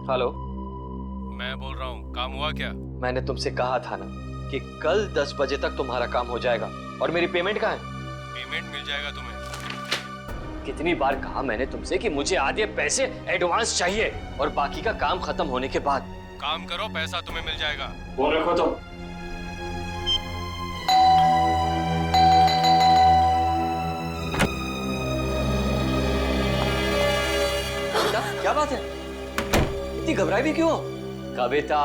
Hello, मैं बोल रहा हूँ, काम हुआ क्या? मैंने तुमसे कहा था ना कि कल 10 बजे तक तुम्हारा काम हो जाएगा। और मेरी पेमेंट कहाँ है? पेमेंट मिल जाएगा तुम्हें। कितनी बार कहा मैंने तुमसे कि मुझे आधे पैसे एडवांस चाहिए और बाकी का काम खत्म होने के बाद। काम करो, पैसा तुम्हें मिल जाएगा। फोन रखो तुम। क्या बात है? इतनी घबराई भी क्यों हो? कविता,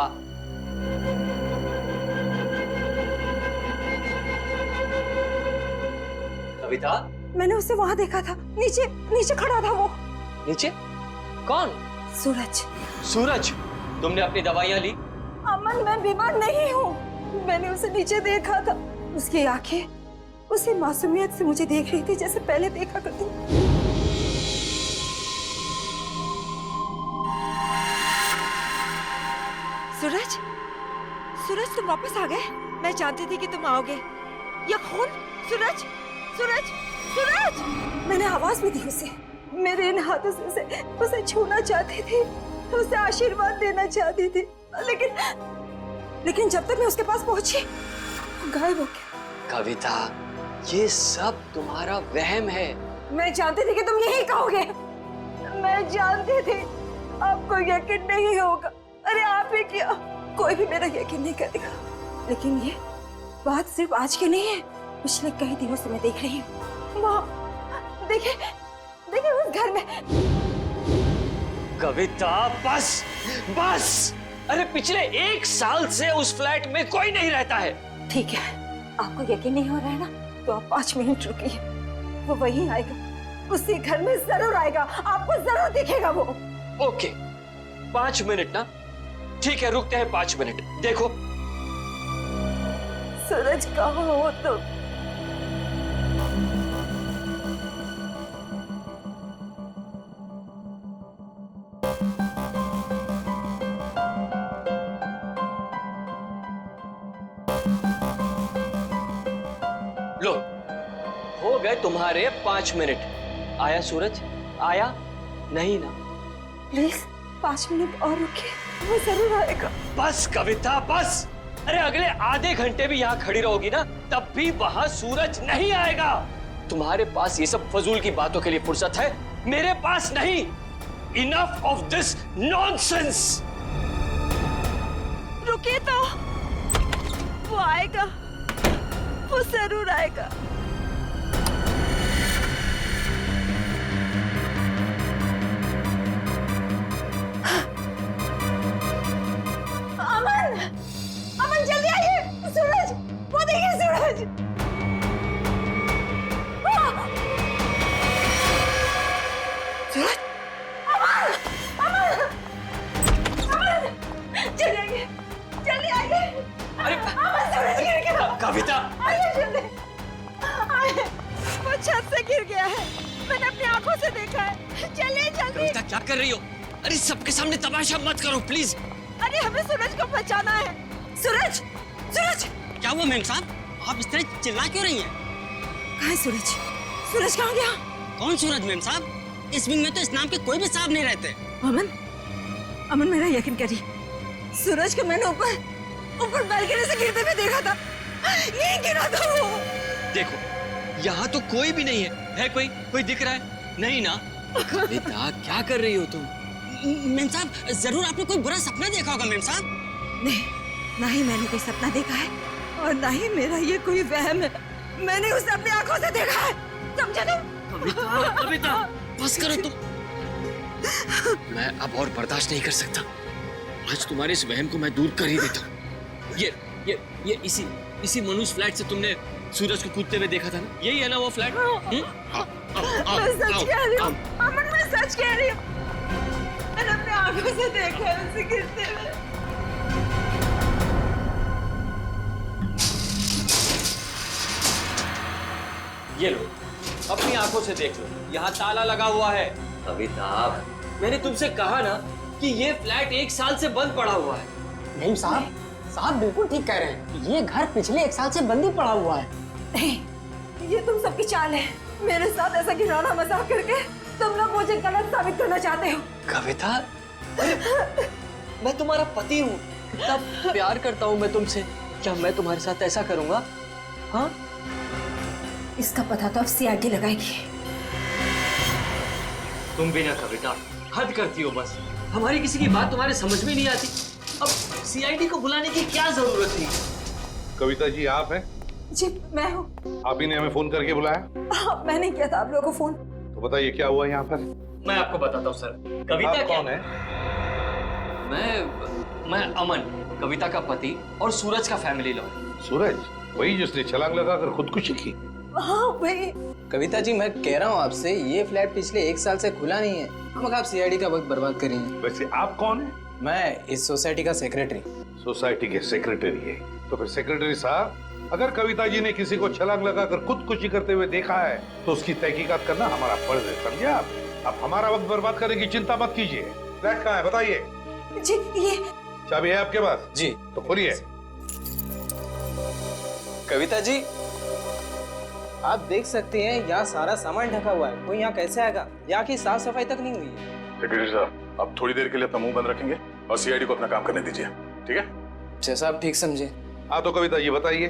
कविता, मैंने उसे वहां देखा था, नीचे नीचे खड़ा था वो। नीचे? कौन? सूरज। सूरज, तुमने अपनी दवाइयां ली? अमन, मैं बीमार नहीं हूँ। मैंने उसे नीचे देखा था। उसकी आंखें उसी मासूमियत से मुझे देख रही थी जैसे पहले देखा करती। सूरज, सूरज तुम वापस आ गए? मैं जानती थी कि तुम आओगे। ये खून? सूरज, सूरज, सूरज! मैंने आवाज भी दी उसे। मेरे इन हाथों से उसे छूना चाहती थी, उसे आशीर्वाद देना चाहती थी, लेकिन जब तक मैं उसके पास पहुंची वो गायब हो गया। कविता, ये सब तुम्हारा वहम है। मैं जानती थी कि तुम यही कहोगे। मैं जानती थी आपको यकीन नहीं होगा। अरे आप ही क्या, कोई भी मेरा यकीन नहीं करेगा। लेकिन ये बात सिर्फ आज की नहीं है, पिछले कई दिनों से मैं देख रही हूँ। वहाँ देखिए, देखिए उस घर में। कविता, बस बस। अरे पिछले 1 साल से उस फ्लैट में कोई नहीं रहता है। ठीक है, आपको यकीन नहीं हो रहा है ना, तो आप 5 मिनट रुकिए। वो वहीं आएगा, उसी घर में जरूर आएगा, आपको जरूर दिखेगा वो। ओके, 5 मिनट ना? ठीक है, रुकते हैं 5 मिनट। देखो सूरज, कहाँ हो तुम? लो, हो गए तुम्हारे 5 मिनट। आया सूरज? आया? नहीं ना? प्लीज 5 मिनट और रुकिए, वो जरूर आएगा। बस कविता, बस। अरे अगले आधे घंटे भी यहाँ खड़ी रहोगी ना, तब भी वहां सूरज नहीं आएगा। तुम्हारे पास ये सब फजूल की बातों के लिए फुर्सत है, मेरे पास नहीं। Enough of this nonsense. रुकिए तो, वो आएगा, वो जरूर आएगा। अमन, अमन जल्दी आइए। सूरज, वो देखिए सूरज। सूरज, अमन, अमन, अमन, जल्दी आइए, जल्दी आइए। अरे अमन, सूरज गिर गया। कविता, आइए जल्दी, आइए। वो छत से गिर गया है, मैंने अपनी आंखों से देखा है। चलिए जल्दी। कविता क्या कर रही हो? अरे सबके सामने तमाशा मत करो प्लीज। अरे हमें सूरज को बचाना है। सूरज, सूरज! क्या हुआ मैम साहब, आप इस तरह चिल्ला क्यों रही हैं? कहाँ है सूरज? सूरज कहाँ गया? कौन सूरज मैम साहब? इस विंग में तो इस नाम के कोई भी साहब नहीं रहते। अमन, अमन मेरा यकीन करिए, सूरज को मैंने ऊपर बालकनी से गिरते हुए देखा था। यही गिरा था वो। देखो, यहाँ तो कोई भी नहीं है कोई दिख रहा है? नहीं ना? कविता, क्या कर रही हो तुम? मैम साहब, जरूर आपने कोई बुरा सपना देखा होगा मैम साहब। नहीं, ना ही मैंने कोई सपना देखा है और ना ही मेरा ये कोई वहम है। मैंने उसे अपनी आंखों से देखा है, समझे तुम? कविता, कविता, बस करो तुम। मैं अब और बर्दाश्त नहीं कर सकता। आज तुम्हारे इस वहम को मैं दूर कर ही देता हूँ। ये इसी मनुष्य फ्लैट से तुमने सूरज को कूदते हुए देखा था ना? यही है ना वो फ्लैट? मैं सच कह रही हूँ अमन, मैं सच कह रही हूँ। मैंने अपनी आंखों से देखा है उसे गिरते हुए। ये लो, अपनी आंखों से देख लो, यहाँ ताला लगा हुआ है। कविता, मैंने तुमसे कहा ना कि ये फ्लैट 1 साल से बंद पड़ा हुआ है। नहीं साहब बिल्कुल ठीक कह रहे हैं, ये घर पिछले 1 साल से बंद ही पड़ा हुआ है। नहीं, ये तुम सबकी चाल है। मेरे साथ ऐसा घिनौना मजाक करके तुम लोग मुझे गलत साबित करना चाहते हो। कविता, मैं तुम्हारा पति हूँ, इतना प्यार करता हूँ मैं तुमसे। क्या मैं तुम्हारे साथ ऐसा करूंगा? हाँ? इसका पता तो अब सीआईडी लगाएगी। तुम भी ना कविता, हद करती हो बस। हमारी किसी की बात तुम्हारे समझ में नहीं आती। अब सीआईडी को बुलाने की क्या जरूरत थी? कविता जी आप हैं? जी मैं हूँ। आप ही ने हमें फोन करके बुलाया? हाँ, मैंने किया था आप लोगों को फोन। तो बताइए क्या हुआ यहाँ पर? मैं आपको बताता हूँ सर। कविता आप क्या कौन है? मैं अमन, कविता का पति और सूरज का फैमिली लॉ। सूरज, वही जिसने छलांग लगाकर खुदकुशी की? हाँ वही। कविता जी मैं कह रहा हूँ आपसे, ये फ्लैट पिछले 1 साल से खुला नहीं है। हम आप सीआईडी का वक्त बर्बाद कर रही हैं। वैसे आप कौन है? मैं इस सोसाइटी का सेक्रेटरी। सोसाइटी के सेक्रेटरी है? तो फिर सेक्रेटरी साहब, अगर कविता जी ने किसी को छलांग लगाकर खुदकुशी करते हुए देखा है तो उसकी तहकीकात करना हमारा फर्ज है, समझे आप? आप हमारा वक्त बर्बाद करने की चिंता मत कीजिए। फ्लैट कहाँ है बताइए? जी ये चाबी है आपके पास? जी। तो खोलिए। कविता जी आप देख सकते हैं यहाँ सारा सामान ढका हुआ है, कोई यहाँ कैसे आएगा? यहाँ की साफ सफाई तक नहीं हुई है। सेक्रेटरी साहब, आप थोड़ी देर के लिए अपना मुंह बंद रखेंगे और सीआईडी को अपना काम करने दीजिए, ठीक है? जैसा आप ठीक समझे। हाँ तो कविता ये बताइए,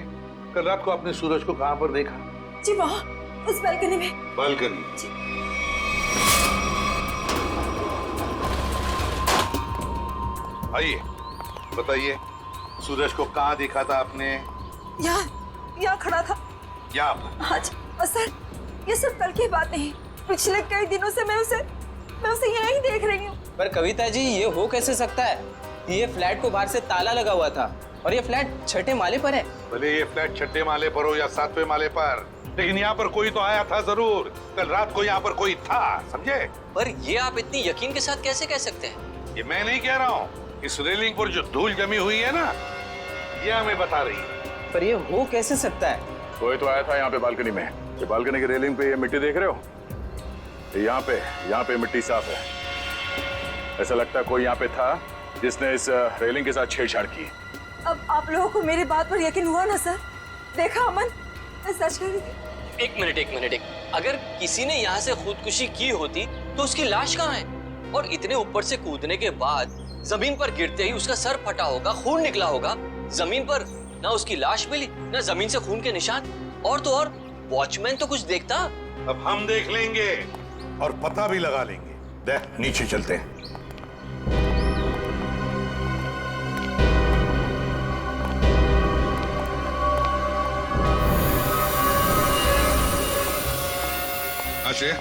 कल रात को आपने सूरज को कहाँ पर देखा? जी वहाँ उस बालकनी में। बालकनी? आइए बताइए, सूरज को कहाँ देखा था आपने? यहाँ खड़ा था। यहाँ पर? आज सर ये सब कल की बात नहीं, पिछले कई दिनों से मैं उसे यहीं देख रही हूँ। पर कविता जी ये हो कैसे सकता है? ये फ्लैट को बाहर से ताला लगा हुआ था और ये फ्लैट 6ठे माले पर है। भले ये फ्लैट 6ठे माले पर हो या 7वें माले पर, लेकिन यहाँ पर कोई तो आया था जरूर। कल रात को यहाँ पर कोई था, समझे? पर ये आप इतनी यकीन के साथ कैसे कह सकते हैं? ये मैं नहीं कह रहा हूँ, इस रेलिंग पर जो धूल जमी हुई है ना, ये हमें बता रही है। पर ये हो कैसे सकता है? कोई तो आया था यहाँ पे बालकनी में। ये बालकनी की रेलिंग पे ये मिट्टी देख रहे हो? यहाँ पे मिट्टी साफ है। ऐसा लगता है कोई यहाँ पे था जिसने इस रेलिंग के साथ छेड़छाड़ की। अब आप लोगों को मेरी बात पर यकीन हुआ ना सर? देखा अमन, मैं सच कह रही थी। एक मिनट। अगर किसी ने यहाँ से खुदकुशी की होती तो उसकी लाश कहाँ है? और इतने ऊपर से कूदने के बाद जमीन पर गिरते ही उसका सर फटा होगा, खून निकला होगा। जमीन पर ना उसकी लाश मिली, ना जमीन से खून के निशान। और तो और वॉचमैन तो कुछ देखता। अब हम देख लेंगे और पता भी लगा लेंगे। देख नीचे चलते हैं। आश्रय,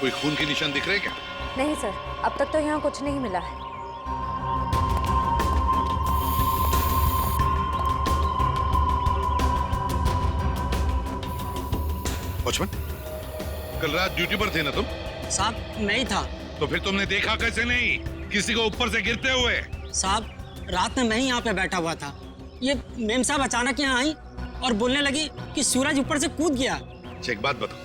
कोई खून के निशान दिख रहे क्या? नहीं सर, अब तक तो यहाँ कुछ नहीं मिला है। वॉचमैन, कल रात ड्यूटी पर थे ना तुम? साहब नहीं था। तो फिर तुमने देखा कैसे नहीं किसी को ऊपर से गिरते हुए? साहब रात में मैं ही यहाँ पे बैठा हुआ था। ये मेम साहब अचानक यहाँ आई और बोलने लगी कि सूरज ऊपर से कूद गया। अच्छा एक बात बताओ,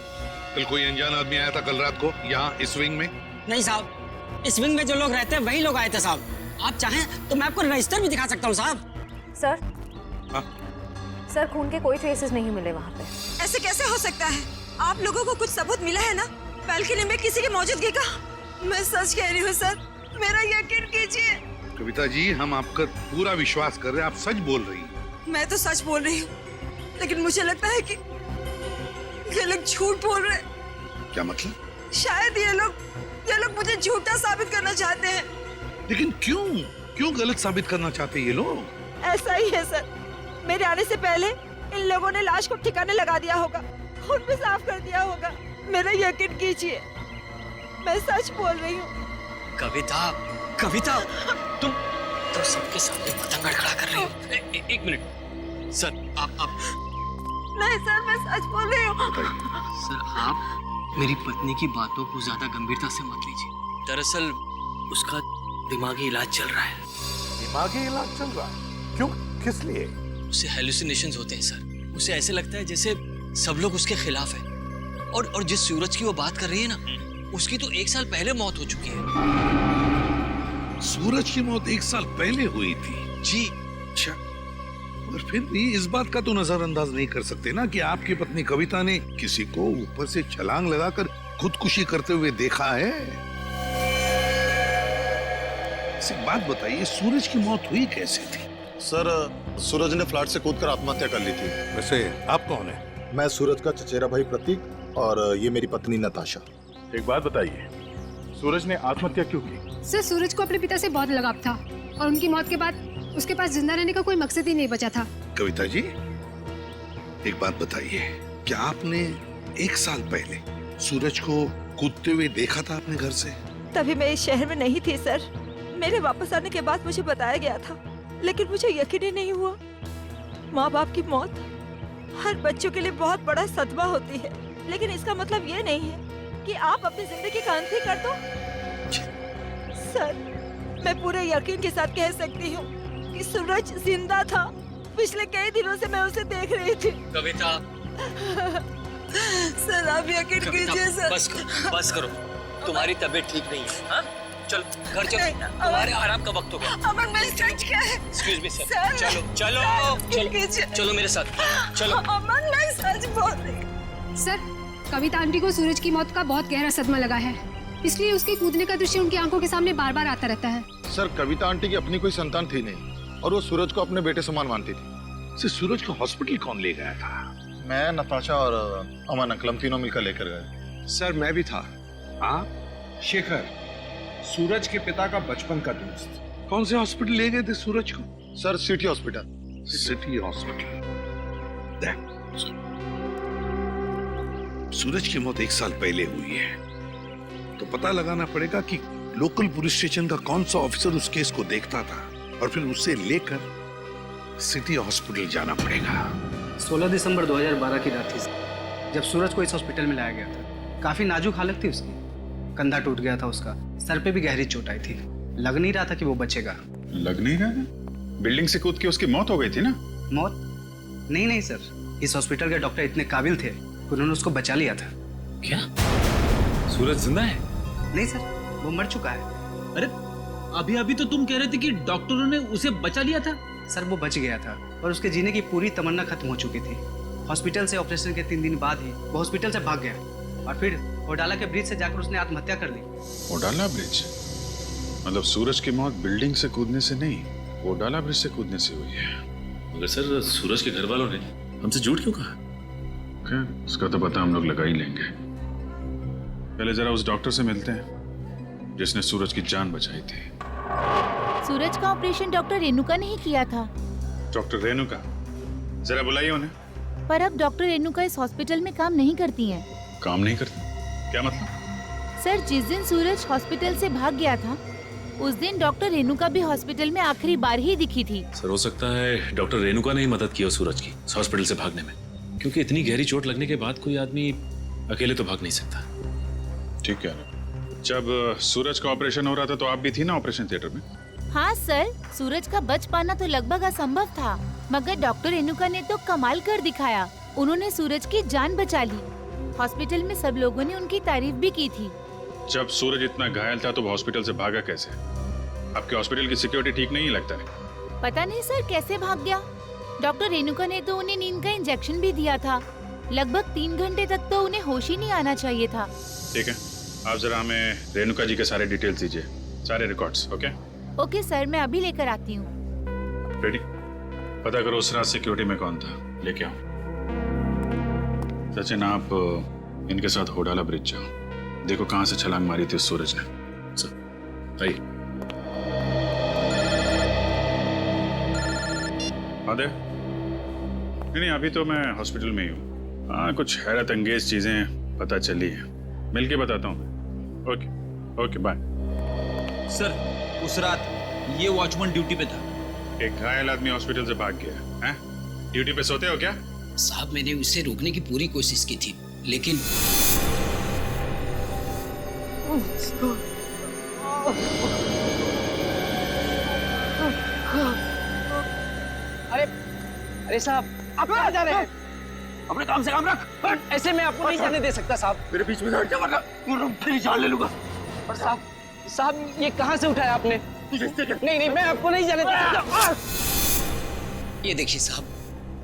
कल कोई अनजान आदमी आया था कल रात को यहाँ इस विंग में? नहीं साहब, इस विंग में जो लोग रहते हैं वही लोग आए थे साहब। आप चाहें तो मैं आपको रजिस्टर भी दिखा सकता हूँ साहब। सर हाँ? सर खून के कोई ट्रेसेस नहीं मिले वहाँ पे। ऐसे कैसे हो सकता है? आप लोगों को कुछ सबूत मिला है ना बालकनी में किसी की मौजूदगी का? मैं सच कह रही हूँ सर, मेरा यकीन कीजिए। कविता जी, हम आपका पूरा विश्वास कर रहे हैं, आप सच बोल रही हैं। मैं तो सच बोल रही हूँ, लेकिन मुझे लगता है कि ये लोग झूठ बोल रहे हैं। क्या मतलब? शायद ये लोग मुझे झूठा साबित करना चाहते हैं। लेकिन क्यों गलत साबित करना चाहते हैं ये लोग? ऐसा ही है सर, मेरे आने से पहले इन लोगों ने लाश को ठिकाने लगा दिया होगा, खून भी साफ कर दिया होगा। मेरा यकीन कीजिए, मैं सच बोल रही हूँ। कविता, तुम सबके सामने पतंग खड़ा कर रही हो। एक मिनट सर, आप नहीं सर, मैं सच बोल रही हूँ। सर, आप मेरी पत्नी की बातों को ज्यादा गंभीरता से मत लीजिए। दरअसल उसका दिमागी इलाज चल रहा है। दिमागी इलाज चल रहा है? क्यों, किस लिए? उसे हेलुसिनेशंस होते हैं सर। उसे ऐसे लगता है जैसे सब लोग उसके खिलाफ हैं। और जिस सूरज की वो बात कर रही है ना, उसकी तो 1 साल पहले मौत हो चुकी है। सूरज की मौत 1 साल पहले हुई थी? जी। अच्छा, और फिर भी इस बात का तो नजरअंदाज नहीं कर सकते ना कि आपकी पत्नी कविता ने किसी को ऊपर से छलांग लगाकर खुदकुशी करते हुए देखा है। बस एक बात बताइए, सूरज की मौत हुई कैसे थी? सर सूरज ने फ्लैट से कूदकर आत्महत्या कर ली थी। वैसे आप कौन है? मैं सूरज का चचेरा भाई प्रतीक और ये मेरी पत्नी नताशा। एक बात बताइए, सूरज ने आत्महत्या क्यों की? सर सूरज को अपने पिता से बहुत लगाव था और उनकी मौत के बाद उसके पास जिंदा रहने का कोई मकसद ही नहीं बचा था। कविता जी, एक बात बताइए, क्या आपने 1 साल पहले सूरज को कूदते हुए देखा था अपने घर से? तभी मैं इस शहर में नहीं थी सर। मेरे वापस आने के बाद मुझे बताया गया था, लेकिन मुझे यकीन ही नहीं हुआ। माँ बाप की मौत हर बच्चों के लिए बहुत बड़ा सदमा होती है, लेकिन इसका मतलब ये नहीं है कि आप अपनी जिंदगी का अंत ही कर दो। सर, मैं पूरे यकीन के साथ कह सकती हूँ कि सूरज जिंदा था। पिछले कई दिनों से मैं उसे देख रही थी। कविता, सर आप यकीन कीजिए सर। बस करो, तुम्हारी तबीयत ठीक नहीं है। हाँ? चलो घर चलो, तुम्हारे आराम का वक्त हो गया। अमन, मैं सच क्या है? एक्सक्यूज मी सर, सर, चलो चलो चलो चलो मेरे साथ, चलो। अमन, मैं सच बोल रही। सर कविता आंटी को सूरज की मौत का बहुत गहरा सदमा लगा है, इसलिए उसके कूदने का दृश्य उनकी आंखों के सामने बार बार आता रहता है। सर कविता आंटी की अपनी कोई संतान थी नहीं और वो सूरज को अपने बेटे समान मानती थी। सूरज को हॉस्पिटल कौन ले गया था? मैं, नताशा और अमन अंकल, हम तीनों मिलकर लेकर गए। सर मैं भी था। आप? शेखर, सूरज के पिता का बचपन का दोस्त। कौन से हॉस्पिटल ले गए थे सूरज को? Sir city hospital. City hospital. देख, सूरज की मौत 1 साल पहले हुई है, तो पता लगाना पड़ेगा कि लोकल पुलिस स्टेशन का कौन सा ऑफिसर उस केस को देखता था, और फिर उसे लेकर सिटी हॉस्पिटल जाना पड़ेगा। 16 दिसंबर 2012 की रात थी जब सूरज को इस हॉस्पिटल में लाया गया था। काफी नाजुक हालत थी उसकी, कंधा टूट गया था उसका, सर पे भी गहरी चोट आई थी। लग नहीं रहा था कि वो बचेगा। लग नहीं रहा था? बिल्डिंग से कूद के उसकी मौत हो गई थी ना? मौत? नहीं सर, इस हॉस्पिटल के डॉक्टर इतने काबिल थे, उन्होंने उसको बचा लिया था। क्या सूरज जिंदा है? नहीं सर, वो मर चुका है। अरे अभी अभी तो तुम कह रहे थे कि डॉक्टरों ने उसे बचा लिया था। सर वो बच गया था और उसके जीने की पूरी तमन्ना खत्म हो चुकी थी। हॉस्पिटल से ऑपरेशन के 3 दिन बाद ही वो हॉस्पिटल से भाग गया और फिर ओडाला के ब्रिज से जाकर उसने आत्महत्या कर ली। ओडाला ब्रिज? मतलब सूरज की मौत बिल्डिंग से कूदने से नहीं, ओडाला ब्रिज से कूदने से हुई है। मगर सर सूरज के घर वालों ने हमसे झूठ क्यों कहा? खैर उसका तो पता हम लोग लगा ही लेंगे। पहले जरा उस डॉक्टर से मिलते हैं जिसने सूरज की जान बचाई थी। सूरज का ऑपरेशन डॉक्टर रेणुका ने ही किया था। डॉक्टर रेणुका? जरा बुलाइए उन्हें। पर अब डॉक्टर रेणुका इस हॉस्पिटल में काम नहीं करती हैं। काम नहीं करती? क्या मतलब? सर जिस दिन सूरज हॉस्पिटल से भाग गया था उस दिन डॉक्टर रेणुका भी हॉस्पिटल में आखिरी बार ही दिखी थी। सर हो सकता है डॉक्टर रेणुका ने ही मदद की हो सूरज की हॉस्पिटल से भागने में, क्योंकि इतनी गहरी चोट लगने के बाद कोई आदमी अकेले तो भाग नहीं सकता। ठीक है। जब सूरज का ऑपरेशन हो रहा था तो आप भी थी ना ऑपरेशन थिएटर में? हाँ सर, सूरज का बच पाना तो लगभग असंभव था, मगर डॉक्टर रेणुका ने तो कमाल कर दिखाया। उन्होंने सूरज की जान बचा ली। हॉस्पिटल में सब लोगों ने उनकी तारीफ भी की थी। जब सूरज इतना घायल था तो वो हॉस्पिटल से भागा कैसे? आपके हॉस्पिटल की सिक्योरिटी ठीक नहीं लगता है? पता नहीं सर कैसे भाग गया। डॉक्टर रेणुका ने तो उन्हें नींद का इंजेक्शन भी दिया था। लगभग 3 घंटे तक तो उन्हें होश ही नहीं आना चाहिए था। ठीक है, आप जरा हमें रेणुका जी के सारे डिटेल्स दीजिए, सारे रिकॉर्ड्स। ओके ओके सर, मैं अभी लेकर आती हूँ। रेडी? पता करो उस रात सिक्योरिटी में कौन था, लेके आओ। सचिन आप इनके साथ होडाला ब्रिज जाओ, देखो कहाँ से छलांग मारी थी उस सूरज ने। सर आइए। आदे? नहीं अभी तो मैं हॉस्पिटल में ही हूँ। हाँ कुछ हैरत अंगेज चीजें पता चली है, मिलके बताता हूँ। Okay okay bye. सर उस रात ये वॉचमैन ड्यूटी पे था। एक घायल आदमी हॉस्पिटल से भाग गया है? ड्यूटी पे सोते हो क्या? साहब मैंने उसे रोकने की पूरी कोशिश की थी, लेकिन अरे साहब आप कहाँ जा रहे हैं? अपने काम से काम रख। ऐसे मैं आपको नहीं जाने दे सकता साहब। मेरे बीच में हट जा वरना तेरी जान ले लूंगा। और साहब ये कहाँ से उठाया आपने? नहीं मैं आपको नहीं जाने दे सकता। ये देखिए साहब,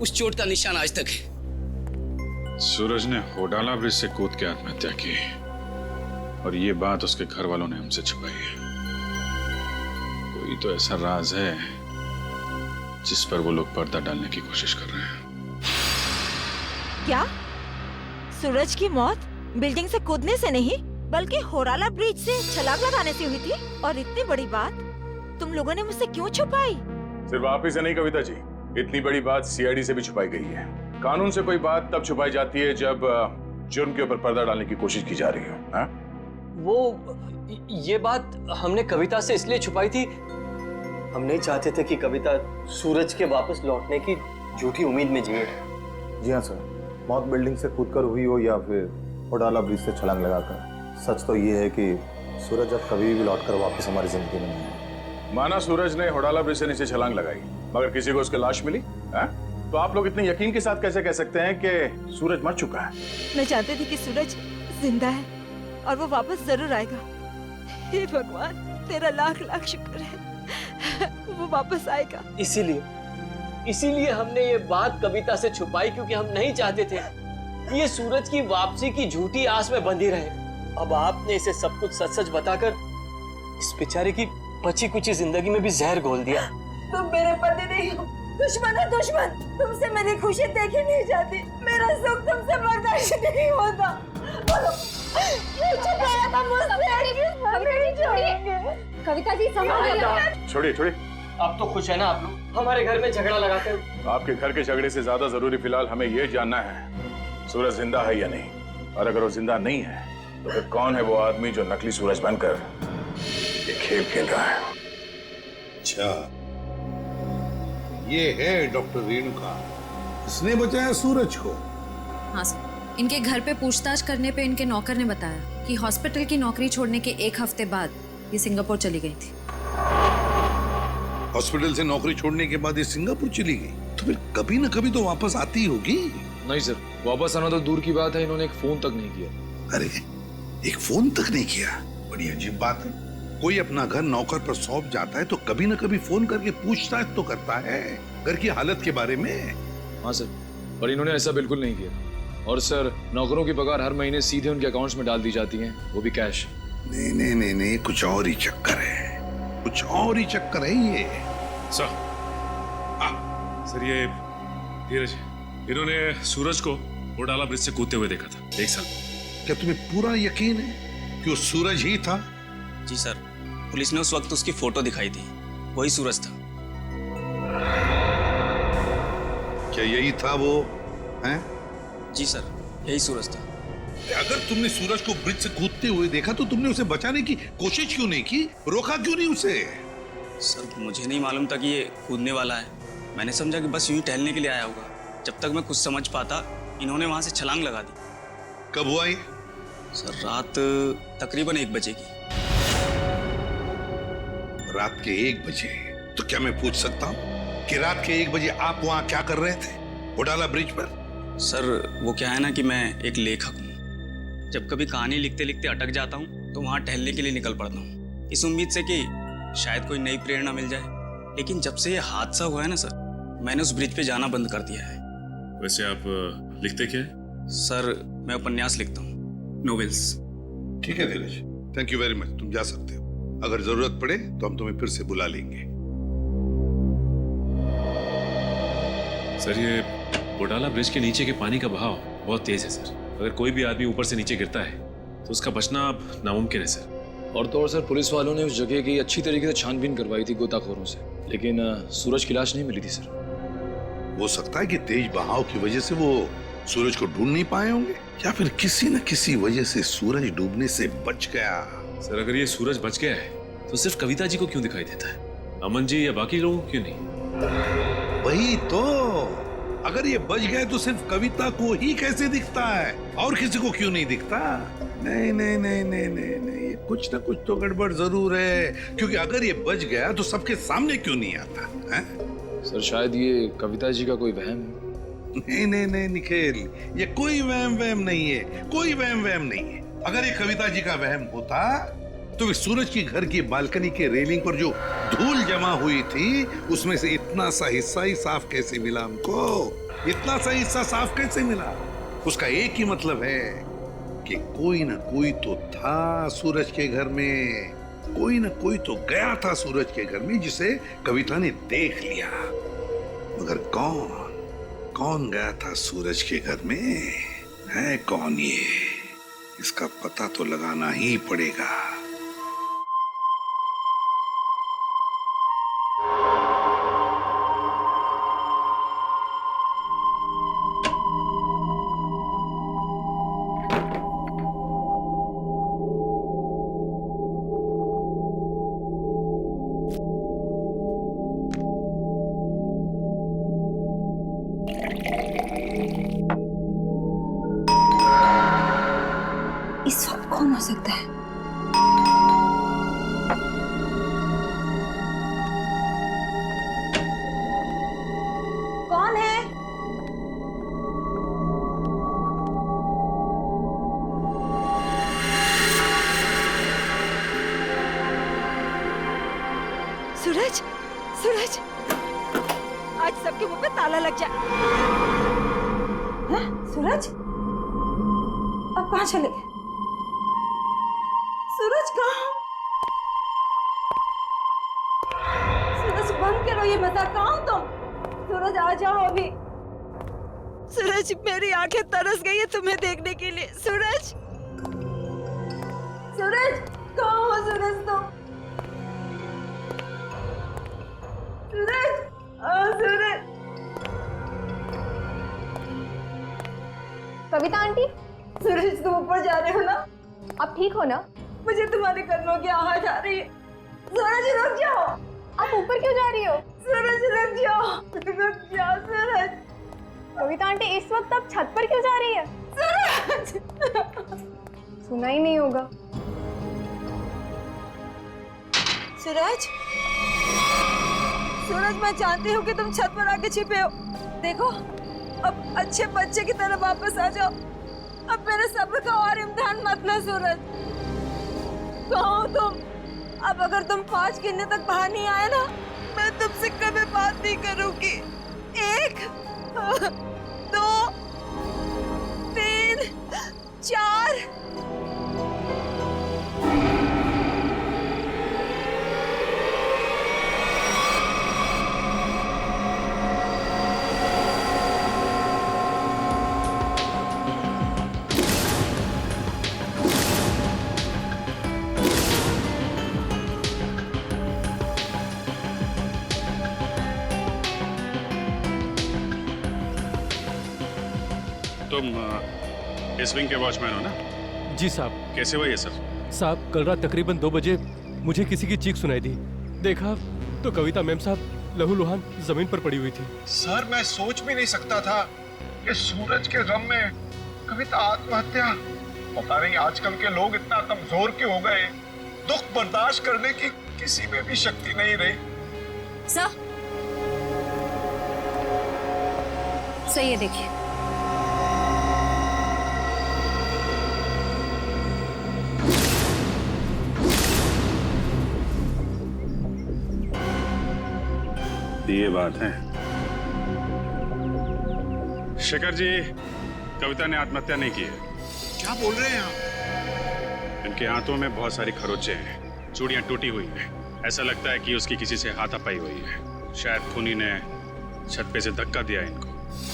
उस चोट का निशान आज तक है। सूरज ने होडाला ब्रिज से कूद के आत्महत्या की और ये बात उसके घर वालों ने हमसे छुपाई है। कोई तो ऐसा राज है जिस पर वो लोग पर्दा डालने की कोशिश कर रहे हैं। क्या सूरज की मौत बिल्डिंग से कूदने से नहीं बल्कि होराला ब्रिज से छलांग लगाने से हुई थी? और इतनी बड़ी बात तुम लोगों ने मुझसे क्यों छुपाई? सिर्फ आप ही से नहीं कविता जी, इतनी बड़ी बात सीआईडी से भी छुपाई गई है। कानून से कोई बात तब छुपाई जाती है जब जुर्म के ऊपर पर्दा डालने की कोशिश की जा रही हो। हाँ? वो ये बात हमने कविता से इसलिए छुपाई थी, हम नहीं चाहते थे कि कविता सूरज के वापस लौटने की झूठी उम्मीद में जिए। जी हाँ सर, मौत बिल्डिंग से कूदकर हुई हो या फिर होडाला ब्रिज से छलांग लगाकर, सच तो ये है कि सूरज अब कभी भी लौटकर वापस हमारी जिंदगी में नहीं है। माना सूरज ने होडाला ब्रिज से नीचे छलांग लगाई मगर किसी को उसकी लाश मिली, है? तो आप लोग इतने यकीन के साथ कैसे कह सकते हैं कि सूरज मर चुका है? मैं जानती थी कि सूरज जिंदा है और वो वापस जरूर आएगा। हे भगवान, तेरा लाख लाख शुक्र है, वो वापस आएगा। इसीलिए हमने ये बात कविता से छुपाई, क्योंकि हम नहीं चाहते थे कि ये सूरज की वापसी की झूठी आस में बंधी रहे। अब आपने इसे सब कुछ सच सच बताकर इस बेचारे की बची कुची जिंदगी में भी जहर घोल दिया। तुम मेरे पति नहीं हो, दुश्मन है दुश्मन। तुमसे मेरी खुशी देखी नहीं जाती, मेरा सुख तुमसे बर्दाश्त नहीं होता। बोलो, ये छुपाया था मुझसे, हमें नहीं छोड़ेंगे। कविता जी संभालिए। छोड़िए। अब तो खुश है ना आप लोग हमारे घर में झगड़ा लगाते हो? आपके घर के झगड़े से ज्यादा जरूरी फिलहाल हमें यह जानना है सूरज जिंदा है या नहीं, और अगर वो जिंदा नहीं है तो फिर कौन है वो आदमी जो नकली सूरज बनकर ये खेल खेल रहा है? अच्छा, ये है डॉक्टर रेणुका, इसने बचाया सूरज को। हाँ सर, इनके घर पे पूछताछ करने पे इनके नौकर ने बताया कि हॉस्पिटल की नौकरी छोड़ने के 1 हफ्ते बाद ये सिंगापुर चली गई थी। हॉस्पिटल से नौकरी छोड़ने के बाद ये सिंगापुर चली गई, तो फिर कभी न कभी तो वापस आती होगी। नहीं सर, वापस आना तो दूर की बात है, इन्होंने एक फोन तक नहीं किया। अरे, एक फोन तक नहीं किया? बड़ी अजीब बात है। कोई अपना घर नौकर पर सौंप जाता है तो कभी न कभी फोन करके पूछताछ तो करता है घर की हालत के बारे में। हाँ सर, पर इन्होंने ऐसा बिल्कुल नहीं किया। और सर, नौकरों की पगार हर महीने सीधे उनके अकाउंट्स में डाल दी जाती है, वो भी कैश। नहीं, कुछ और ही चक्कर है, कुछ और ही चक्कर है ये। सर ये धीरज, इन्होंने सूरज को होडाला ब्रिज से कूदते हुए देखा था 1 साल। क्या तुम्हें पूरा यकीन है कि वो सूरज ही था? जी सर, पुलिस ने उस वक्त उसकी फोटो दिखाई थी, वही सूरज था। क्या यही था वो? हैं? जी सर, यही सूरज था। अगर तुमने सूरज को ब्रिज से कूदते हुए देखा तो तुमने उसे बचाने की कोशिश क्यों नहीं की? रोका क्यों नहीं उसे? सर, मुझे नहीं मालूम था कि ये कूदने वाला है। मैंने समझा कि बस यूं ही टहलने के लिए आया होगा। जब तक मैं कुछ समझ पाता, इन्होंने वहां से छलांग लगा दी। कब हुआ ये? सर, रात तकरीबन 1 बजे की। रात के 1 बजे? तो क्या मैं पूछ सकता हूँ कि रात के 1 बजे आप वहाँ क्या कर रहे थे होडाला ब्रिज पर? सर, वो क्या है ना कि मैं एक लेखक हूँ। जब कभी कहानी लिखते लिखते अटक जाता हूँ तो वहाँ टहलने के लिए निकल पड़ता हूँ, इस उम्मीद से कि शायद कोई नई प्रेरणा मिल जाए। लेकिन जब से ये हादसा हुआ है ना सर, मैंने उस ब्रिज पे जाना बंद कर दिया है। वैसे आप लिखते क्या है? सर, मैं उपन्यास लिखता हूँ, नोवेल्स। ठीक है धीरज, थैंक यू वेरी मच। तुम जा सकते हो। अगर जरूरत पड़े तो हम तुम्हें फिर से बुला लेंगे। सर, ये होडाला ब्रिज के नीचे के पानी का बहाव बहुत तेज है सर। अगर कोई भी आदमी ऊपर से नीचे गिरता है तो उसका बचना अब नामुमकिन है सर। और तो और सर, पुलिस वालों ने उस जगह की अच्छी तरीके से छानबीन करवाई थी गोताखोरों से, लेकिन सूरज की लाश नहीं मिली थी सर। हो सकता है कि तेज बहाव की वजह से वो सूरज को ढूंढ नहीं पाए होंगे, या फिर किसी न किसी वजह से सूरज डूबने से बच गया। सर, अगर ये सूरज बच गया है तो सिर्फ कविता जी को क्यों दिखाई देता है? अमन जी या बाकी लोगों को क्यों नहीं? वही तो, अगर ये बच गए तो सिर्फ कविता को ही कैसे दिखता है, और किसी को क्यों नहीं दिखता? नहीं, कुछ ना कुछ तो गड़बड़ जरूर है, क्योंकि अगर ये बच गया तो सबके सामने क्यों नहीं आता है? सर, शायद ये कविता जी का कोई वहम है। नहीं निखिल, ये कोई वहम नहीं है, कोई वहम नहीं है। अगर ये कविता जी का वहम होता तो इस सूरज की घर की बालकनी के रेलिंग पर जो धूल जमा हुई थी उसमें से इतना सा हिस्सा ही साफ कैसे मिला हमको? इतना सा हिस्सा साफ कैसे मिला? उसका एक ही मतलब है कि कोई ना कोई तो था सूरज के घर में, कोई ना कोई तो गया था सूरज के घर में जिसे कविता ने देख लिया, मगर कौन गया था सूरज के घर में? है कौन ये? इसका पता तो लगाना ही पड़ेगा। इस वक्त कौन हो सकता है? कौन है? सूरज, सूरज, आज सबके मुंह पे ताला लग जाए। हैं? सूरज, अब कहाँ चले गए? सूरज कहाँ? सूरज बंद करो ये मजाक, कहाँ हो तुम? सूरज आ जाओ अभी। सूरज, मेरी आंखें तरस गई है तुम्हें देखने के लिए। सूरज, सूरज कहाँ हो सूरज तुम? सूरज, सूरज। कविता आंटी, सूरज तुम ऊपर जा रहे हो ना? आप ठीक हो ना? मुझे तुम्हारे कदमों की आवाज आ रही है। सूरज रुक जाओ। आप ऊपर क्यों जा रही हो? सूरज रुक जाओ, रुक जाओ सूरज। कविता आंटी, इस वक्त आप छत पर क्यों जा रही है? सूरज, सुना ही नहीं होगा। सूरज, सूरज मैं जानती हूँ कि तुम छत पर आके छिपे हो। देखो, अब अच्छे बच्चे की तरह वापस आ जाओ। अब मेरे सब्र का और इम्तिहान मत लो सूरज। कहाँ हो तुम? अब अगर तुम 5 गिनने तक बाहर नहीं आए ना, मैं तुमसे कभी बात नहीं करूंगी। 1, 2, 3, 4। तुम इस विंग के वॉचमैन हो ना? जी साहब। कैसे हुआ ये सब? साहब, कल रात तकरीबन 2 बजे मुझे किसी की चीख सुनाई दी। देखा तो कविता मैम साहब लहूलुहान जमीन पर पड़ी हुई थी। सर, मैं सोच भी नहीं सकता था कि सूरज के गम में कविता आत्महत्या। पता नहीं आजकल के लोग इतना कमजोर क्यों हो गए। दुख बर्दाश्त करने की किसी में भी शक्ति नहीं रही। सर, सही है, देखिए। ये बात है। शेखर जी, कविता ने आत्महत्या नहीं की है। क्या बोल रहे हैं आप? इनके हाथों में बहुत सारी खरोंचे हैं, चूड़ियां टूटी हुई हैं। ऐसा लगता है कि उसकी किसी से हाथापाई हुई है। शायद खूनी ने छत पे से धक्का दिया इनको।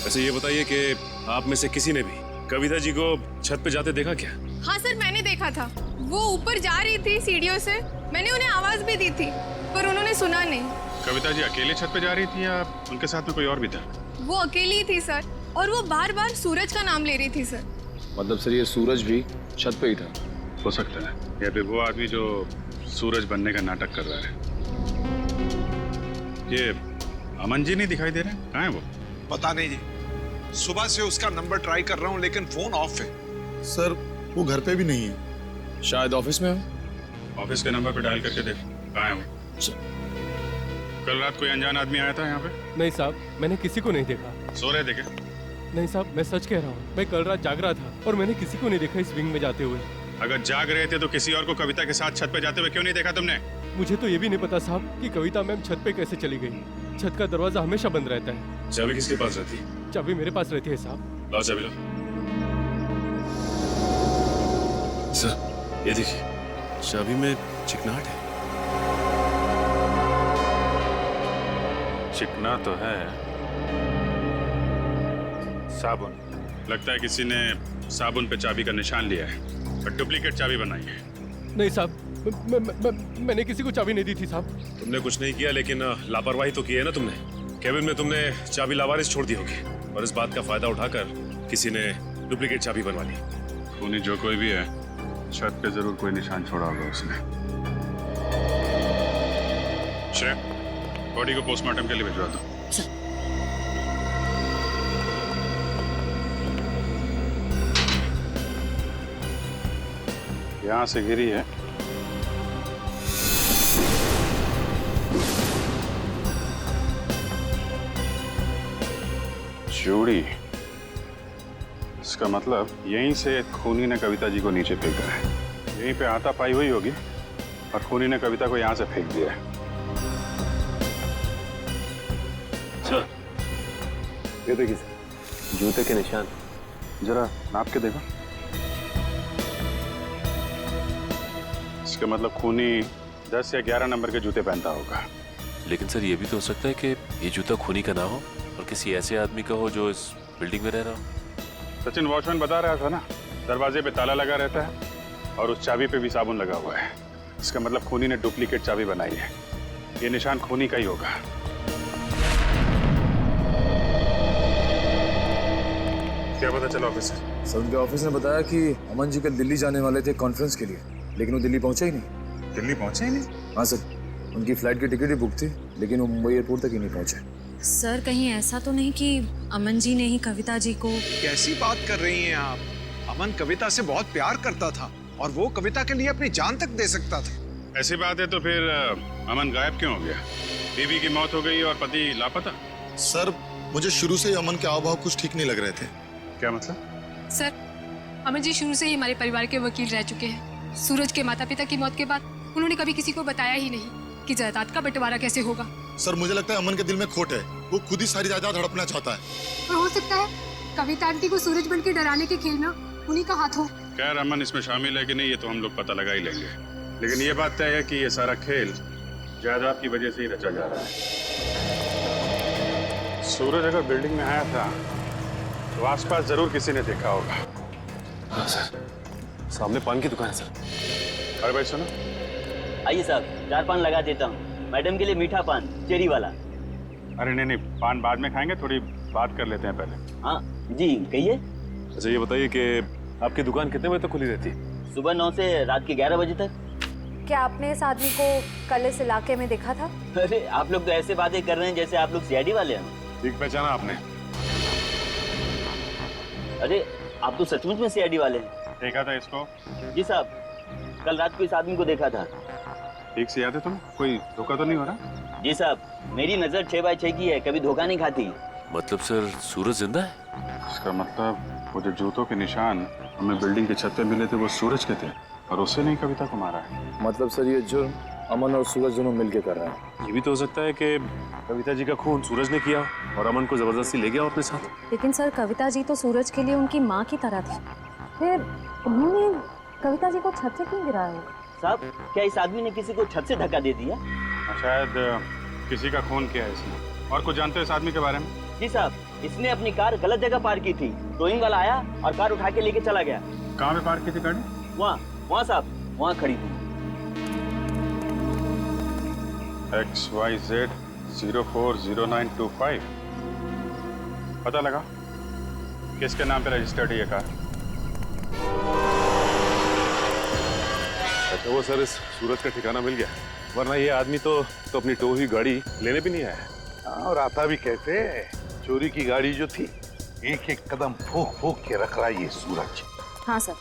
वैसे ये बताइए कि आप में से किसी ने भी कविता जी को छत पे जाते देखा क्या? हाँ सर, मैंने देखा था। वो ऊपर जा रही थी सीढ़ियों से। मैंने उन्हें आवाज भी दी थी, पर उन्होंने सुना नहीं। कविता जी अकेले छत पे जा रही थी या उनके साथ में कोई और भी था? वो अकेली थी सर, और वो बार बार सूरज का नाम ले रही थी सर। मतलब सर, ये सूरज भी छत पे ही था? हो सकता है, या फिर वो आदमी जो सूरज बनने का नाटक कर रहा है। ये अमन जी नहीं दिखाई दे रहे? कहाँ है वो? पता नहीं जी, सुबह से उसका नंबर ट्राई कर रहा हूँ लेकिन फोन ऑफ है। सर, वो घर पे भी नहीं है। शायद ऑफिस में हो। ऑफिस के नंबर पे डायल करके देख, कहाँ है वो? कल रात कोई अनजान आदमी आया था यहाँ पे? नहीं साहब, मैंने किसी को नहीं देखा। सो रहे थे क्या? नहीं साहब, मैं सच कह रहा हूँ। मैं कल रात जाग रहा था और मैंने किसी को नहीं देखा इस विंग में जाते हुए। अगर जाग रहे थे तो किसी और को कविता के साथ छत पे जाते हुए क्यों नहीं देखा तुमने? मुझे तो ये भी नहीं पता साहब कि कविता मैम छत पे कैसे चली गई। छत का दरवाजा हमेशा बंद रहता है। चाबी किसके पास रहती है? चाबी मेरे पास रहती है साहब। लाओ चाबी लो। सर, ये देखिए, चाबी में चिकनाहट है। चिकना तो है। साबुन, लगता है किसी ने साबुन पे चाबी का निशान लिया है और डुप्लीकेट चाबी बनाई है। नहीं साहब, मैंने किसी को चाबी नहीं दी थी साहब। तुमने कुछ नहीं किया, लेकिन लापरवाही तो की है ना तुमने। केबिन में तुमने चाबी लावारिस छोड़ दी होगी और इस बात का फायदा उठाकर किसी ने डुप्लीकेट चाबी बनवा ली। खूनी जो कोई भी है, छत पे जरूर कोई निशान छोड़ा होगा उसने। श्रेया, बॉडी को पोस्टमार्टम के लिए भिजवा दो। यहां से गिरी है। चूड़ी, इसका मतलब यहीं से खूनी ने कविता जी को नीचे फेंका है। यहीं पे हाथापाई हुई होगी और खूनी ने कविता को यहां से फेंक दिया है। ये देखिए जूते के निशान, जरा नाप के देखो। इसका मतलब खूनी 10 या 11 नंबर के जूते पहनता होगा। लेकिन सर ये भी तो हो सकता है कि ये जूता खूनी का ना हो और किसी ऐसे आदमी का हो जो इस बिल्डिंग में रह रहा हो। सचिन वॉचमैन बता रहा था ना, दरवाजे पे ताला लगा रहता है और उस चाबी पे भी साबुन लगा हुआ है। इसका मतलब खूनी ने डुप्लीकेट चाबी बनाई है। ये निशान खूनी का ही होगा। क्या पता चला ऑफिसर? सर उनके ऑफिस ने बताया कि अमन जी कल दिल्ली जाने वाले थे कॉन्फ्रेंस के लिए, लेकिन वो दिल्ली पहुंचे ही नहीं। दिल्ली पहुंचे ही नहीं? हाँ सर, उनकी फ्लाइट की टिकट ही बुक थी, लेकिन वो मुंबई एयरपोर्ट तक ही नहीं पहुंचे। सर कहीं ऐसा तो नहीं कि अमन जी ने ही कविता जी को? कैसी बात कर रही हैं आप? अमन कविता से बहुत प्यार करता था और वो कविता के लिए अपनी जान तक दे सकता था। ऐसी बात है तो फिर अमन गायब क्यों हो गया? बीवी की मौत हो गई और पति लापता? सर मुझे शुरू से ही अमन के हाव भाव कुछ ठीक नहीं लग रहे थे। क्या मतलब? सर, अमन जी शुरू से ही हमारे परिवार के वकील रह चुके हैं। सूरज के माता पिता की मौत के बाद उन्होंने कभी किसी को बताया ही नहीं कि जायदाद का बंटवारा कैसे होगा। सर मुझे लगता है अमन के दिल में खोट है, वो खुद ही सारी जायदाद हड़पना चाहता है। और हो सकता है कविता आंटी को सूरज बन के डराने के खेल में उन्हीं का हाथ हो। खैर अमन इसमें शामिल है कि नहीं ये तो हम लोग पता लगा ही लेंगे, लेकिन ये बात तय है कि ये सारा खेल जायदाद की वजह से ही रचा जा रहा है। सूरज अगर बिल्डिंग में आया था तो आसपास जरूर किसी ने देखा होगा। हाँ सर, सामने पान की दुकान है सर। अरे भाई सुनो। आइए साहब, 4 पान लगा देता हूँ। मैडम के लिए मीठा पान, चेरी वाला। अरे नहीं, पान बाद में खाएंगे, थोड़ी बात कर लेते हैं पहले। हाँ जी, कहिए। अच्छा ये बताइए कि आपकी दुकान कितने बजे तक खुली रहती है? सुबह 9 से रात के 11 बजे तक। क्या आपने इस आदमी को कल इस इलाके में देखा था? अरे आप लोग तो ऐसे बातें कर रहे हैं जैसे आप लोग सीआईडी वाले हैं। ठीक पहचाना आपने? अरे आप तो सचमुच में सीआईडी वाले हैं। देखा था इसको? जी साहब, कल रात को इस आदमी को देखा था। ठीक से याद है तुम? कोई धोखा तो नहीं हो रहा? जी साहब, मेरी नजर 6x6 की है, कभी धोखा नहीं खाती। मतलब सर सूरज जिंदा है? इसका मतलब वो जो जूतों के निशान हमें बिल्डिंग के छत पे मिले थे वो सूरज के थे और उससे नहीं कविता को मारा है। मतलब सर ये जुर्म अमन और सूरज दोनों मिलके कर रहे हैं। ये भी तो हो सकता है कि कविता जी का खून सूरज ने किया और अमन को जबरदस्ती ले गया अपने साथ। लेकिन सर कविता जी तो सूरज के लिए उनकी माँ की तरह थी, फिर उन्होंने कविता जी को छत से क्यों गिराया होगा? साहब, क्या इस आदमी ने किसी को छत से धक्का दे दिया? शायद किसी का खून किया है इसने। और कुछ जानते हो इस आदमी के बारे में? जी साहब, इसने अपनी कार गलत जगह पार्क की थी। टोइंग वाला आया और कार उठा के लेके चला गया। कहाँ पे पार्क की थी गाड़ी? वहाँ साहब, वहाँ खड़ी थी। XYZ 040925। पता लगा किसके नाम पे रजिस्टर्ड है ये कार? अच्छा वो सर इस सूरज का ठिकाना मिल गया, वरना ये आदमी तो अपनी टो हुई गाड़ी लेने भी नहीं आया। और आता भी कैसे? चोरी की गाड़ी जो थी एक एक कदम फूक फूक के रख रहा है ये सूरज। हाँ सर,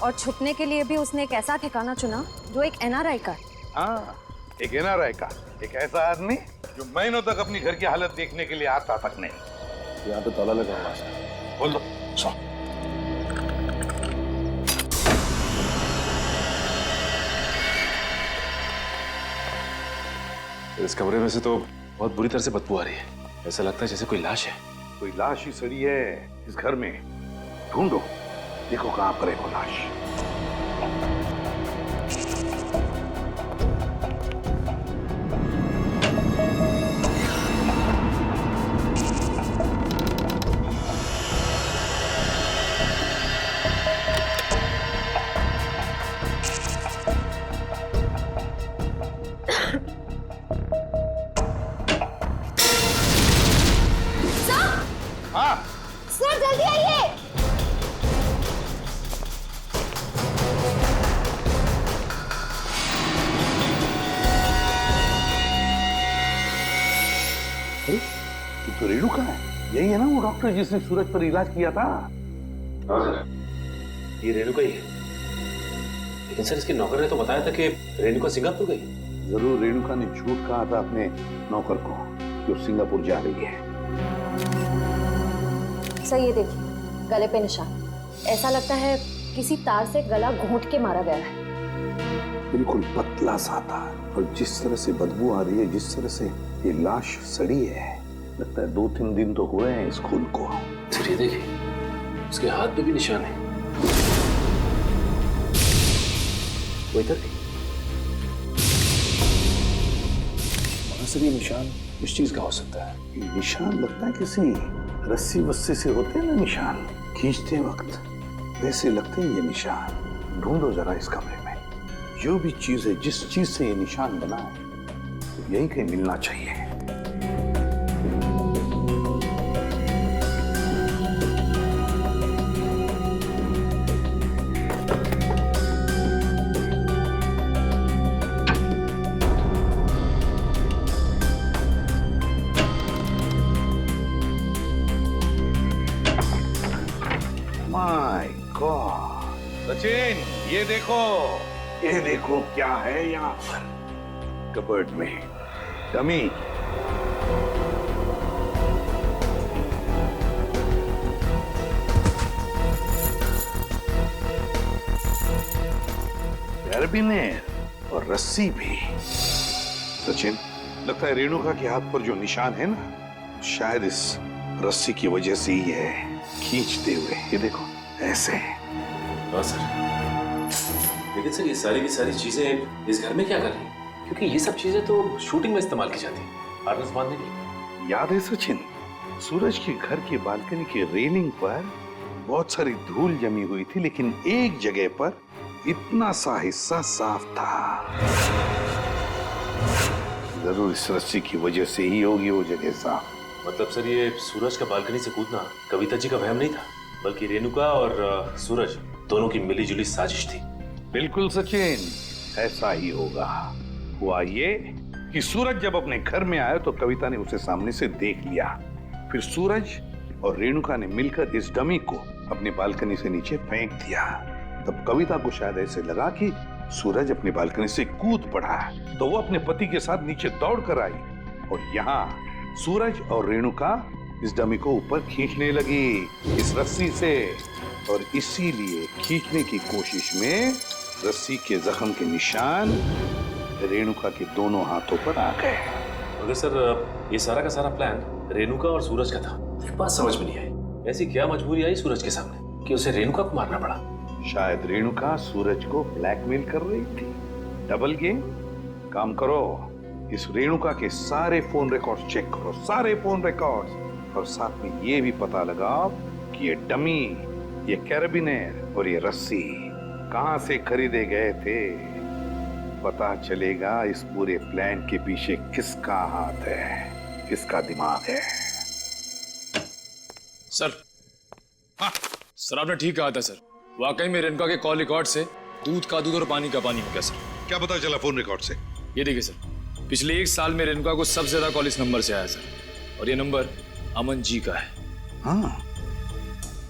और छुपने के लिए भी उसने एक ऐसा ठिकाना चुना जो एक NRI का। हाँ, एक NRI का, एक ऐसा आदमी जो महीनों तक अपनी घर की हालत देखने के लिए आता तक नहीं। यहाँ पे ताला लगा हुआ है। बोल दो। इस कमरे में से तो बहुत बुरी तरह से बदबू आ रही है। ऐसा लगता है जैसे कोई लाश है। कोई लाश ही सड़ी है इस घर में। ढूंढो, देखो कहाँ पर है वो लाश। सर जल्दी आइए। तो रेणु कहाँ है? यही है ना वो डॉक्टर जिसने सूरज पर इलाज किया था? ये रेणुका ही है। लेकिन सर इसके नौकर ने तो बताया था कि रेणुका सिंगापुर गई। जरूर रेणुका ने झूठ कहा था अपने नौकर को कि वो सिंगापुर जा रही है। सर ये देखिए, गले पे निशान। ऐसा लगता है किसी तार से गला घोंट के मारा गया है। बिल्कुल पतला सा था, और जिस तरह से बदबू आ रही है, जिस तरह से ये लाश सड़ी है, लगता है 2-3 दिन तो हुए हैं इस खून को। सर ये देखिए, उसके हाथ पे भी निशान है। वो इधर भी। सर ये निशान इस चीज का हो सकता है। ये निशान लगता है किसी रस्सी वस्सी से होते हैं ना निशान, खींचते वक्त वैसे लगते हैं ये निशान। ढूंढो जरा इस कमरे में, जो भी चीज है, जिस चीज से ये निशान बना है, तो यही कहीं मिलना चाहिए। माय गॉड, सचिन ये देखो क्या है यहाँ पर कबर्ड में। डमी। कैरबिनेर और रस्सी भी। सचिन, लगता है रेणुका के हाथ पर जो निशान है ना, शायद इस रस्सी की वजह से ही है, खींचते हुए। ये देखो ऐसे। हाँ सर, लेकिन सर ये सारी की सारी चीजें इस घर में क्या कर रही हैं? क्योंकि ये सब चीजें तो शूटिंग में इस्तेमाल की जाती है, हार्नेस बांधने के लिए। याद है सचिन, सूरज के घर की बालकनी की रेलिंग पर बहुत सारी धूल जमी हुई थी, लेकिन एक जगह पर इतना सा हिस्सा साफ था। जरूर इस रस्सी की वजह से ही होगी वो जगह साफ। मतलब सर ये सूरज का बालकनी से कूदना कविता जी का वहम नहीं था, बल्कि रेणुका और सूरज दोनों की मिलीजुली साजिश थी। बिल्कुल सचिन, ऐसा ही होगा। हुआ ये कि सूरज जब अपने घर में आया तो कविता ने उसे सामने से देख लिया। फिर सूरज और रेणुका ने मिलकर इस डमी को अपने बालकनी से नीचे फेंक दिया। तब कविता को शायद ऐसे लगा कि सूरज अपनी बालकनी से कूद पड़ा, तो वो अपने पति के साथ नीचे दौड़ कर आई, और यहाँ सूरज और रेणुका इस डमी को ऊपर खींचने लगी इस रस्सी से, और इसीलिए खींचने की कोशिश में रस्सी के जख्म के निशान रेणुका के दोनों हाथों पर आ गए। मगर सर ये सारा का सारा प्लान रेणुका और सूरज का था। एक बात समझ में नहीं आई, ऐसी क्या मजबूरी आई सूरज के सामने कि उसे रेणुका को मारना पड़ा? शायद रेणुका सूरज को ब्लैकमेल कर रही थी। Double game. काम करो, इस रेणुका के सारे फोन रिकॉर्ड्स चेक करो, सारे फोन रिकॉर्ड्स, और साथ में ये भी पता लगाओ कि ये डमी, ये कैरबिनेर और ये रस्सी कहां से खरीदे गए थे। पता चलेगा इस पूरे प्लान के पीछे किसका हाथ है, किसका दिमाग है। सर, सर आपने ठीक कहा था सर। वाकई में रेणुका के कॉल रिकॉर्ड से दूध का दूध और पानी का पानी हो गया सर। क्या पता चला फोन रिकॉर्ड से? ये देखिए सर, पिछले 1 साल में रेणुका को सबसे ज्यादा कॉल इस नंबर से आया सर, और ये नंबर अमन जी का है। हाँ,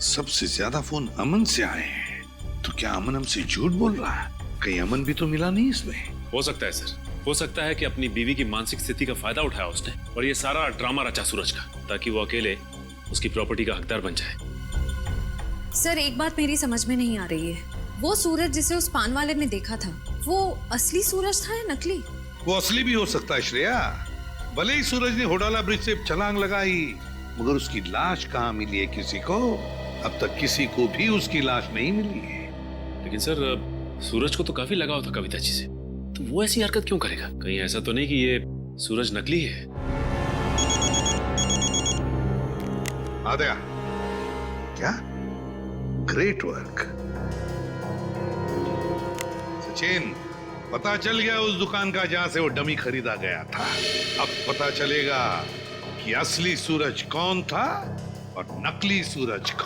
सबसे ज्यादा फोन अमन से आए हैं। तो क्या अमन हमसे झूठ बोल रहा है? कहीं अमन भी तो मिला नहीं इसमें? हो सकता है सर, हो सकता है कि अपनी बीवी की मानसिक स्थिति का फायदा उठाया उसने, और ये सारा ड्रामा रचा सूरज का, ताकि वो अकेले उसकी प्रॉपर्टी का हकदार बन जाए। सर एक बात मेरी समझ में नहीं आ रही है, वो सूरज जिसे उस पान वाले ने देखा था, वो असली सूरज था या नकली? वो असली भी हो सकता है श्रेया। भले ही सूरज ने होडाला ब्रिज से छलांग लगाई, मगर उसकी लाश कहाँ मिली है किसी को? अब तक किसी को भी उसकी लाश नहीं मिली है। लेकिन सर सूरज को तो काफी लगाव था कविता जी से, तो वो ऐसी हरकत क्यों करेगा? कहीं ऐसा तो नहीं कि ये सूरज नकली है? आ गया क्या? Great work Sachin. पता चल गया उस दुकान का जहां से वो डमी खरीदा गया था। अब पता चलेगा कि असली सूरज कौन था और नकली सूरज का।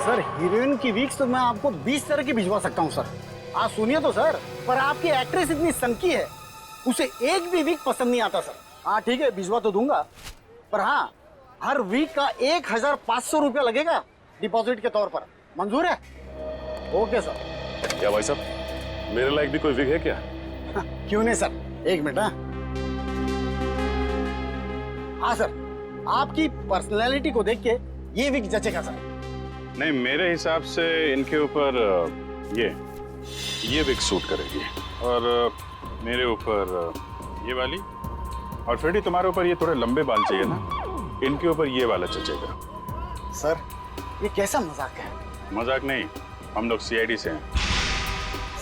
सर हीरोइन की वीक्स तो मैं आपको 20 तरह की भिजवा सकता हूँ सर। आप सुनिए तो सर, पर आपकी एक्ट्रेस इतनी सनकी है, उसे एक भी वीक पसंद नहीं आता सर। हाँ ठीक है, भिजवा तो दूंगा, पर हाँ हर वीक का 1500 रुपया लगेगा डिपॉजिट के तौर पर। मंजूर है? Okay sir. क्या भाई साहब, मेरे लायक भी कोई विग है क्या? क्यों नहीं सर, एक मिनट। हाँ सर, आपकी पर्सनैलिटी को देख के ये विग जचेगा सर। नहीं, मेरे हिसाब से इनके ऊपर ये विग सूट करेगी, और मेरे ऊपर ये वाली, और फ्रेडी तुम्हारे ऊपर ये थोड़े लंबे बाल चाहिए ना, इनके ऊपर ये वाला जचेगा। सर ये कैसा मजाक है? मजाक नहीं, हम लोग सीआईडी से हैं।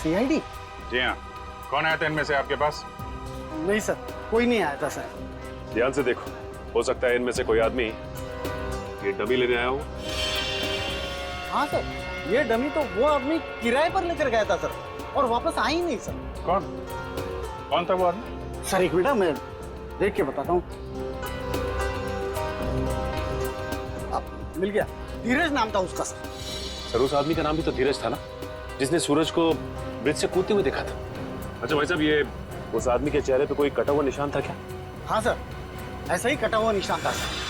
सीआईडी? जी हाँ। कौन आया था इनमें से आपके पास? नहीं सर, कोई नहीं आया था सर। ध्यान से देखो, हो सकता है इनमें से कोई आदमी ये डमी लेने आया हो। हाँ सर, ये डमी तो वो आदमी किराए पर लेकर गया था सर, और वापस आ ही नहीं सर। कौन था वो आदमी? सर एक मिनट, मैं देख के बताता हूँ। मिल गया, धीरज नाम था उसका सर। सर उस आदमी का नाम भी तो धीरज था ना, जिसने सूरज को ब्रिज से कूदते हुए देखा था। अच्छा भाई साहब, ये उस आदमी के चेहरे पे कोई कटा हुआ निशान था क्या? हाँ सर, ऐसा ही कटा हुआ निशान था सर।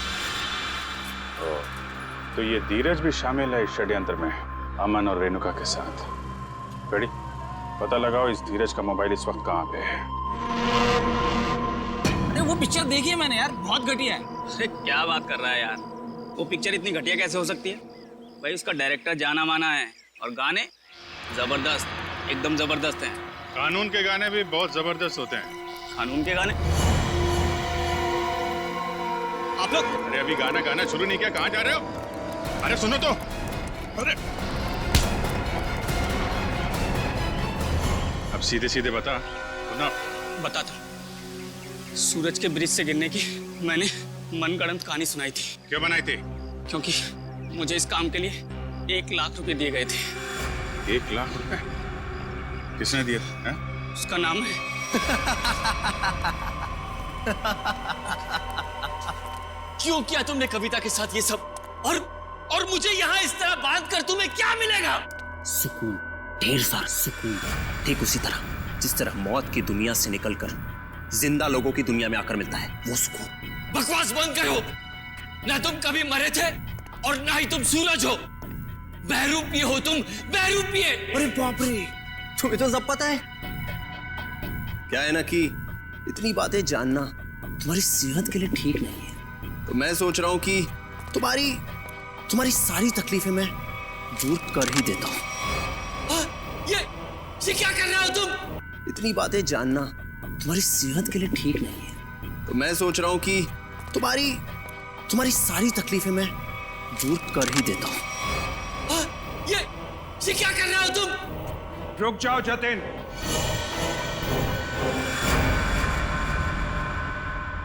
तो ये धीरज भी शामिल है इस षड्यंत्र में, अमन और रेणुका के साथ। रेडी, पता लगाओ इस धीरज का मोबाइल इस वक्त कहाँ पे है। अरे वो पिक्चर देखी है मैंने यार, बहुत घटिया है। अरे क्या बात कर रहा है यार, वो पिक्चर इतनी घटिया कैसे हो सकती है? भाई उसका डायरेक्टर जाना माना है, और गाने जबरदस्त, एकदम जबरदस्त हैं। कानून के गाने भी बहुत जबरदस्त होते हैं। कानून के गाने? आप लोग, अरे अभी गाना गाना शुरू नहीं किया, कहाँ जा रहे हो? अरे सुनो तो। अरे अब सीधे सीधे बता ना। बताता, सूरज के ब्रिज से गिरने की मैंने मनगढ़ंत कहानी सुनाई थी। क्यों बनाई थी? क्योंकि मुझे इस काम के लिए 1 लाख रुपए दिए गए थे। 1 लाख रुपए? किसने दिए थे? उसका नाम है क्यों किया तुमने कविता के साथ ये सब, और मुझे यहाँ इस तरह बांध कर तुम्हें क्या मिलेगा? सुकून, ढेर सारा सुकून। ठीक उसी तरह जिस तरह मौत की दुनिया से निकलकर जिंदा लोगों की दुनिया में आकर मिलता है, वो सुकून। बकवास बंद करो। ना तुम कभी मरे थे और ना ही तुम सूरज हो। बहरूपिये हो तुम, बहरूपिये। अरे बाप रे, तुम्हें तो सब पता है। क्या है ना कि इतनी बातें जानना तुम्हारी सेहत के लिए ठीक नहीं है, तो मैं सोच रहा हूं कि तुम्हारी सारी तकलीफें मैं दूर कर ही देता हूं। ये क्या कर रहे हो तुम? इतनी बातें जानना तुम्हारी सेहत के लिए ठीक नहीं है, तो मैं सोच रहा हूं कि तुम्हारी सारी तकलीफें मैं दूर कर ही देता हूं। ये क्या कर रहे हो तुम? रुक जाओ जतिन,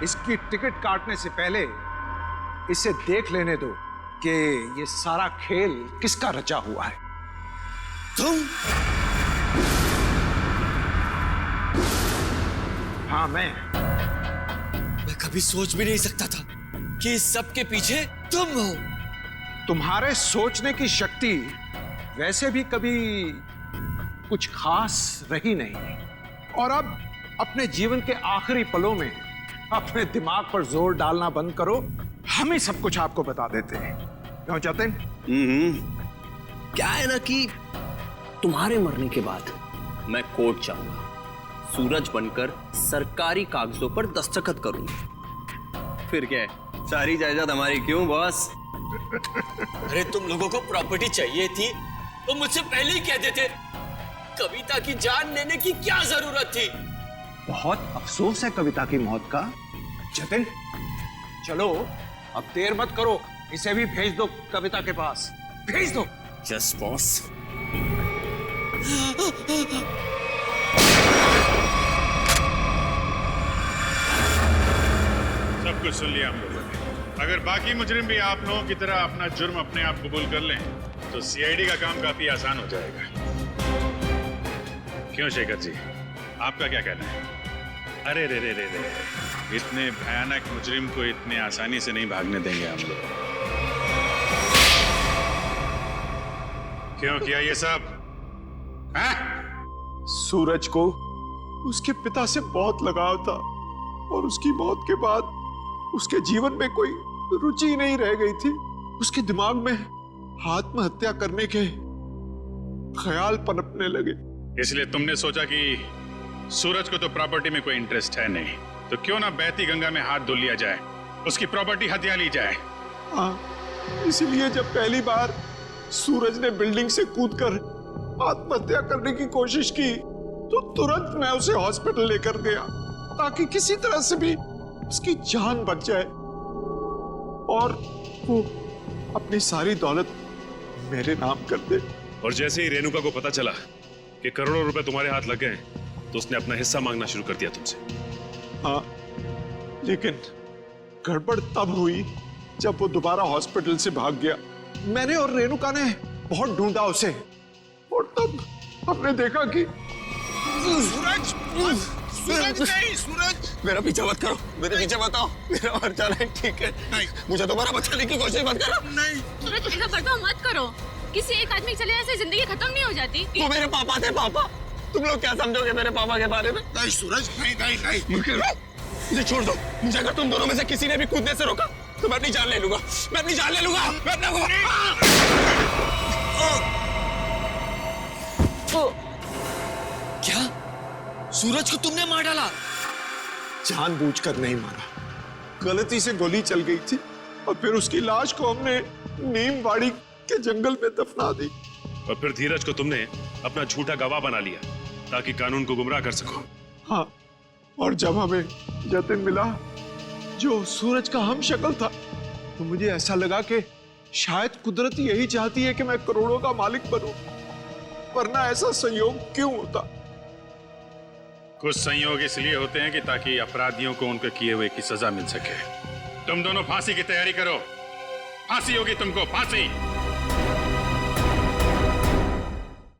इसकी टिकट काटने से पहले इसे देख लेने दो कि ये सारा खेल किसका रचा हुआ है। तुम? हाँ मैं कभी सोच भी नहीं सकता था कि इस सब के पीछे तुम हो। तुम्हारे सोचने की शक्ति वैसे भी कभी कुछ खास रही नहीं, और अब अपने जीवन के आखिरी पलों में अपने दिमाग पर जोर डालना बंद करो, हम ही सब कुछ आपको बता देते हैं। क्यों जतिन? क्या है ना कि तुम्हारे मरने के बाद मैं कोर्ट जाऊंगा, सूरज बनकर सरकारी कागजों पर दस्तखत करूंगा। फिर क्या है, सारी जायदाद हमारी। क्यों बॉस? अरे तुम लोगों को प्रॉपर्टी चाहिए थी तो मुझसे पहले ही कह देते। कविता की जान लेने की क्या जरूरत थी? बहुत अफसोस है कविता की मौत का। जतिन चलो अब देर मत करो, इसे भी भेज दो कविता के पास, भेज दो। Yes boss. सब कुछ सुन लिया हम लोगों ने। अगर बाकी मुजरिम भी आप लोगों की तरह अपना जुर्म अपने आप कबूल कर लें तो सीआईडी का काम काफी आसान हो जाएगा। क्यों शेखर जी, आपका क्या कहना है? अरे रे रे रे रे, इतने भयानक मुजरिम को इतने आसानी से नहीं भागने देंगे हम लोग। क्यों किया ये सब? हैं? सूरज को उसके पिता से बहुत लगाव था और उसकी मौत के बाद उसके जीवन में कोई रुचि नहीं रह गई थी। उसके दिमाग में आत्महत्या करने के ख्याल पनपने लगे। इसलिए तुमने सोचा कि सूरज को तो प्रॉपर्टी में कोई इंटरेस्ट है नहीं, तो क्यों ना बहती गंगा में हाथ धुल लिया जाए, उसकी प्रॉपर्टी हथिया ली जाए। हाँ, इसलिए जब पहली बार सूरज ने बिल्डिंग से कूदकर आत्महत्या करने की कोशिश की तो तुरंत मैं उसे हॉस्पिटल लेकर गया ताकि किसी तरह से भी उसकी जान बच जाए और वो अपनी सारी दौलत मेरे नाम कर दे। और जैसे ही रेणुका को पता चला कि करोड़ों रुपए तुम्हारे हाथ लग गए तो उसने अपना हिस्सा मांगना शुरू कर दिया तुमसे। हाँ, लेकिन गड़बड़ तब हुई जब वो दोबारा हॉस्पिटल से भाग गया। मैंने और रेणुका ने बहुत ढूंढा उसे और तब हमने देखा कि सूरज, सूरज नहीं, सूरज मेरा पीछा मत करो, मेरे पीछे मत आओ, मेरा मर जाना है, ठीक है? नहीं, मुझे दोबारा बचाने की कोशिश मत करो। नहीं सूरज, ऐसा बर्ताव मत करो। किसी एक आदमी चले जाने से जिंदगी खत्म नहीं हो जाती। वो मेरे पापा थे। पापा, तुम लोग क्या समझोगे मेरे पापा के बारे में? नहीं सूरज, नहीं नहीं नहीं, मुझे छोड़ दो। मुझे अगर तुम दोनों में से किसी ने भी कूदने से रोका तो मैं अपनी जान ले लूंगा, मैं अपनी जान ले लूंगा, मैं अपना क्या सूरज को तुमने मार डाला? जानबूझकर नहीं मारा, गलती से गोली चल गई थी और फिर उसकी लाश को हमने नीमवाड़ी के जंगल में दफना दी। और फिर धीरज को तुमने अपना झूठा गवाह बना लिया ताकि कानून को गुमराह कर सको। हाँ, और जब हमें जतिन मिला जो सूरज का हम शक्ल था तो मुझे ऐसा लगा कि शायद कुदरत यही चाहती है कि मैं करोड़ों का मालिक बनूं, वरना ऐसा संयोग क्यों होता? कुछ संयोग इसलिए होते हैं कि ताकि अपराधियों को उनके किए हुए की सजा मिल सके। तुम दोनों फांसी की तैयारी करो, फांसी होगी तुमको, फांसी।